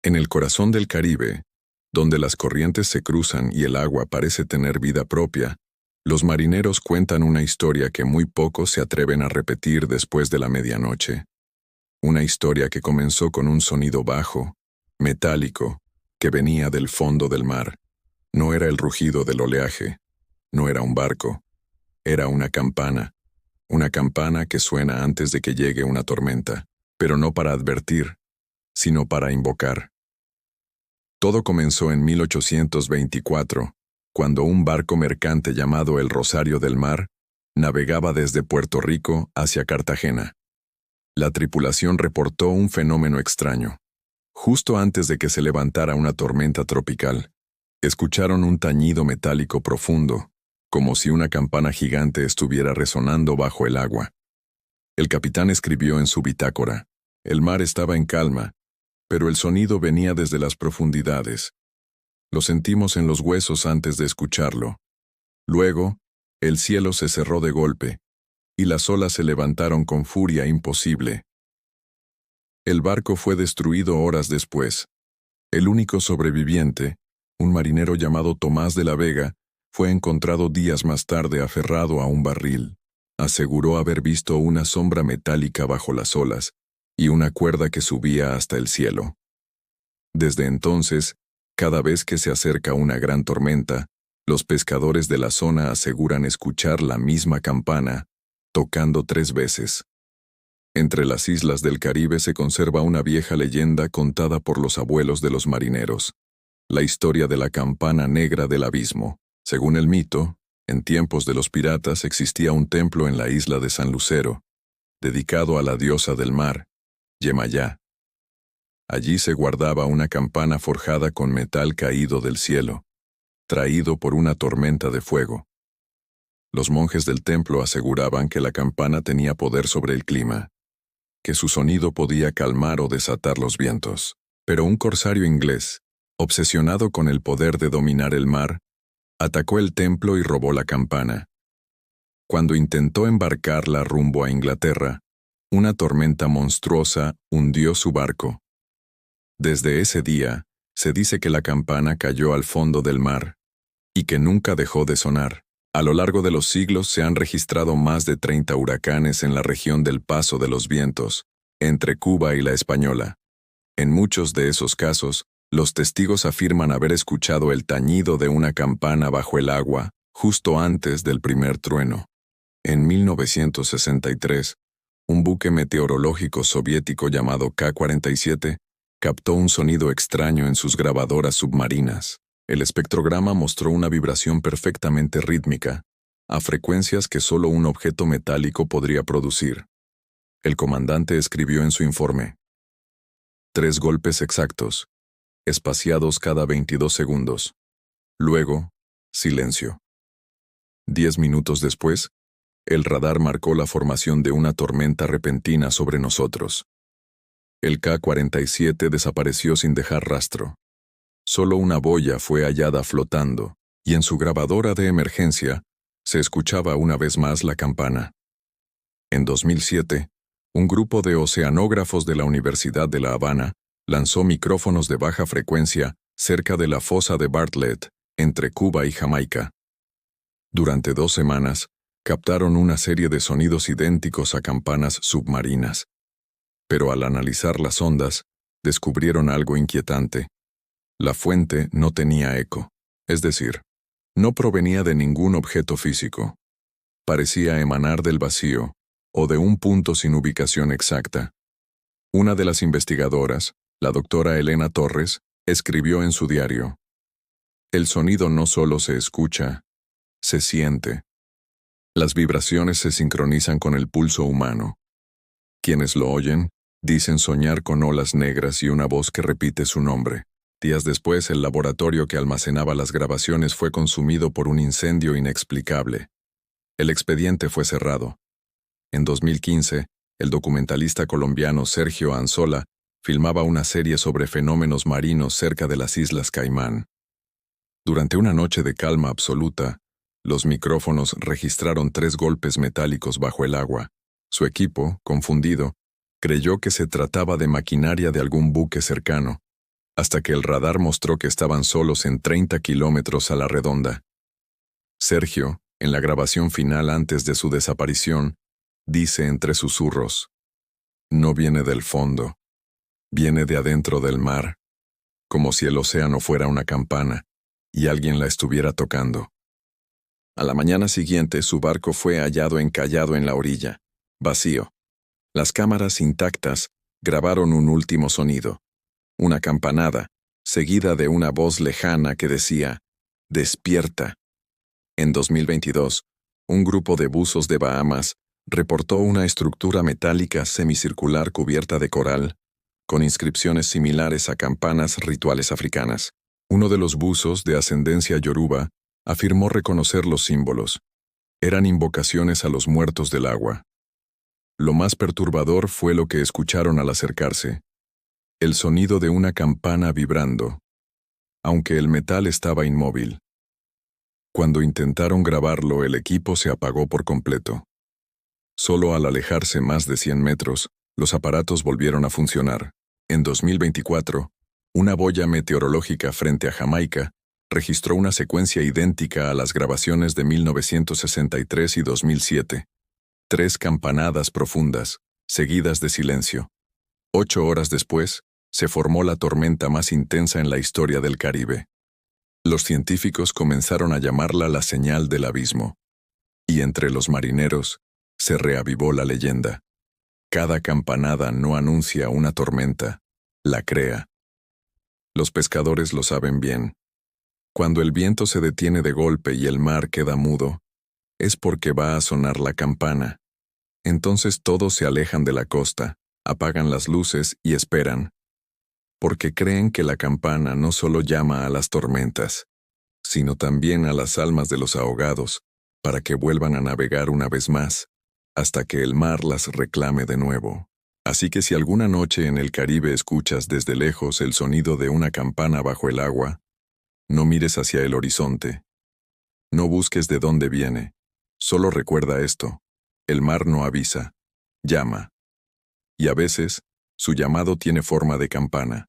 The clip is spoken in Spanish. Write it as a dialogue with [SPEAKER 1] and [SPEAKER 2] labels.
[SPEAKER 1] En el corazón del Caribe, donde las corrientes se cruzan y el agua parece tener vida propia, los marineros cuentan una historia que muy pocos se atreven a repetir después de la medianoche. Una historia que comenzó con un sonido bajo, metálico, que venía del fondo del mar. No era el rugido del oleaje, no era un barco, era una campana que suena antes de que llegue una tormenta, pero no para advertir, sino para invocar. Todo comenzó en 1824, cuando un barco mercante llamado el Rosario del Mar navegaba desde Puerto Rico hacia Cartagena. La tripulación reportó un fenómeno extraño. Justo antes de que se levantara una tormenta tropical, escucharon un tañido metálico profundo, como si una campana gigante estuviera resonando bajo el agua. El capitán escribió en su bitácora: el mar estaba en calma, pero el sonido venía desde las profundidades. Lo sentimos en los huesos antes de escucharlo. Luego, el cielo se cerró de golpe, y las olas se levantaron con furia imposible. El barco fue destruido horas después. El único sobreviviente, un marinero llamado Tomás de la Vega, fue encontrado días más tarde aferrado a un barril. Aseguró haber visto una sombra metálica bajo las olas y una cuerda que subía hasta el cielo. Desde entonces, cada vez que se acerca una gran tormenta, los pescadores de la zona aseguran escuchar la misma campana, tocando 3 veces. Entre las islas del Caribe se conserva una vieja leyenda contada por los abuelos de los marineros, la historia de la campana negra del abismo. Según el mito, en tiempos de los piratas existía un templo en la isla de San Lucero, dedicado a la diosa del mar, Yemayá. Allí se guardaba una campana forjada con metal caído del cielo, traído por una tormenta de fuego. Los monjes del templo aseguraban que la campana tenía poder sobre el clima, que su sonido podía calmar o desatar los vientos. Pero un corsario inglés, obsesionado con el poder de dominar el mar, atacó el templo y robó la campana. Cuando intentó embarcarla rumbo a Inglaterra, una tormenta monstruosa hundió su barco. Desde ese día, se dice que la campana cayó al fondo del mar, y que nunca dejó de sonar. A lo largo de los siglos se han registrado más de 30 huracanes en la región del Paso de los Vientos, entre Cuba y la Española. En muchos de esos casos, los testigos afirman haber escuchado el tañido de una campana bajo el agua, justo antes del primer trueno. En 1963, un buque meteorológico soviético llamado K-47 captó un sonido extraño en sus grabadoras submarinas. El espectrograma mostró una vibración perfectamente rítmica, a frecuencias que solo un objeto metálico podría producir. El comandante escribió en su informe: 3 golpes exactos, espaciados cada 22 segundos. Luego, silencio. 10 minutos después, el radar marcó la formación de una tormenta repentina sobre nosotros. El K-47 desapareció sin dejar rastro. Solo una boya fue hallada flotando, y en su grabadora de emergencia se escuchaba una vez más la campana. En 2007, un grupo de oceanógrafos de la Universidad de La Habana lanzó micrófonos de baja frecuencia cerca de la fosa de Bartlett, entre Cuba y Jamaica. Durante 2 semanas, captaron una serie de sonidos idénticos a campanas submarinas. Pero al analizar las ondas, descubrieron algo inquietante. La fuente no tenía eco, es decir, no provenía de ningún objeto físico. Parecía emanar del vacío, o de un punto sin ubicación exacta. Una de las investigadoras, la doctora Elena Torres, escribió en su diario: el sonido no solo se escucha, se siente. Las vibraciones se sincronizan con el pulso humano. Quienes lo oyen, dicen soñar con olas negras y una voz que repite su nombre. Días después, el laboratorio que almacenaba las grabaciones fue consumido por un incendio inexplicable. El expediente fue cerrado. En 2015, el documentalista colombiano Sergio Anzola filmaba una serie sobre fenómenos marinos cerca de las Islas Caimán. Durante una noche de calma absoluta, los micrófonos registraron 3 golpes metálicos bajo el agua. Su equipo, confundido, creyó que se trataba de maquinaria de algún buque cercano. hasta que el radar mostró que estaban solos en 30 kilómetros a la redonda. Sergio, en la grabación final antes de su desaparición, dice entre susurros: no viene del fondo, viene de adentro del mar, como si el océano fuera una campana y alguien la estuviera tocando. A la mañana siguiente su barco fue hallado encallado en la orilla, vacío. Las cámaras intactas grabaron un último sonido, una campanada, seguida de una voz lejana que decía: «Despierta». En 2022, un grupo de buzos de Bahamas reportó una estructura metálica semicircular cubierta de coral, con inscripciones similares a campanas rituales africanas. Uno de los buzos, de ascendencia yoruba, afirmó reconocer los símbolos. Eran invocaciones a los muertos del agua. Lo más perturbador fue lo que escucharon al acercarse: el sonido de una campana vibrando, aunque el metal estaba inmóvil. Cuando intentaron grabarlo, el equipo se apagó por completo. Solo al alejarse más de 100 metros, los aparatos volvieron a funcionar. En 2024, una boya meteorológica frente a Jamaica registró una secuencia idéntica a las grabaciones de 1963 y 2007. 3 campanadas profundas, seguidas de silencio. 8 horas después, se formó la tormenta más intensa en la historia del Caribe. Los científicos comenzaron a llamarla la señal del abismo. Y entre los marineros, se reavivó la leyenda. Cada campanada no anuncia una tormenta, la crea. Los pescadores lo saben bien. Cuando el viento se detiene de golpe y el mar queda mudo, es porque va a sonar la campana. Entonces todos se alejan de la costa, apagan las luces y esperan, porque creen que la campana no solo llama a las tormentas, sino también a las almas de los ahogados, para que vuelvan a navegar una vez más, hasta que el mar las reclame de nuevo. Así que si alguna noche en el Caribe escuchas desde lejos el sonido de una campana bajo el agua, no mires hacia el horizonte. No busques de dónde viene. Solo recuerda esto: el mar no avisa, llama. Y a veces, su llamado tiene forma de campana.